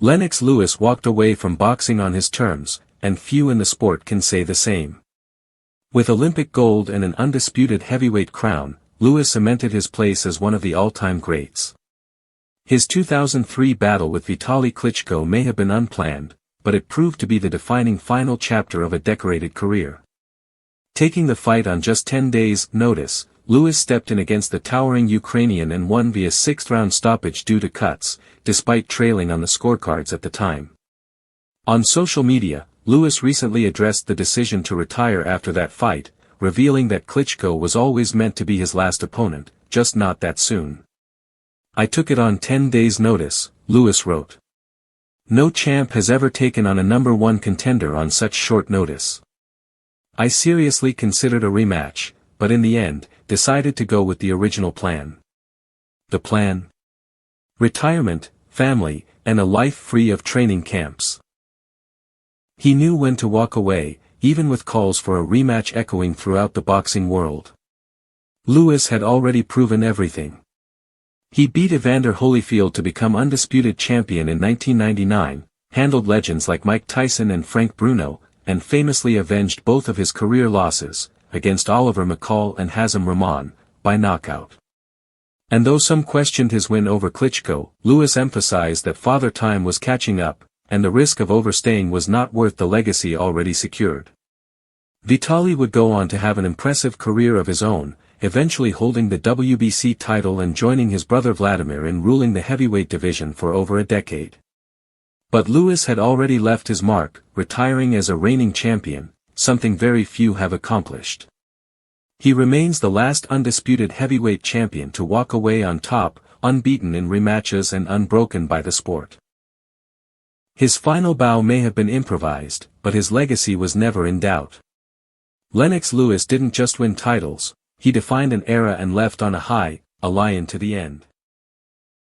Lennox Lewis walked away from boxing on his terms, and few in the sport can say the same. With Olympic gold and an undisputed heavyweight crown, Lewis cemented his place as one of the all-time greats. His 2003 battle with Vitali Klitschko may have been unplanned, but it proved to be the defining final chapter of a decorated career. Taking the fight on just 10 days' notice, Lewis stepped in against the towering Ukrainian and won via 6th-round stoppage due to cuts, despite trailing on the scorecards at the time. On social media, Lewis recently addressed the decision to retire after that fight, revealing that Klitschko was always meant to be his last opponent, just not that soon. "I took it on 10 days' notice," Lewis wrote. "No champ has ever taken on a #1 contender on such short notice. I seriously considered a rematch, but in the end, decided to go with the original plan." The plan? Retirement, family, and a life free of training camps. He knew when to walk away, even with calls for a rematch echoing throughout the boxing world. Lewis had already proven everything. He beat Evander Holyfield to become undisputed champion in 1999, handled legends like Mike Tyson and Frank Bruno, and famously avenged both of his career losses, against Oliver McCall and Rahman, by knockout. And though some questioned his win over Klitschko, Lewis emphasized that Father Time was catching up, and the risk of overstaying was not worth the legacy already secured. Vitali would go on to have an impressive career of his own, eventually holding the WBC title and joining his brother Vladimir in ruling the heavyweight division for over a decade. But Lewis had already left his mark, retiring as a reigning champion, something very few have accomplished. He remains the last undisputed heavyweight champion to walk away on top, unbeaten in rematches and unbroken by the sport. His final bow may have been improvised, but his legacy was never in doubt. Lennox Lewis didn't just win titles, he defined an era and left on a high, a lion to the end.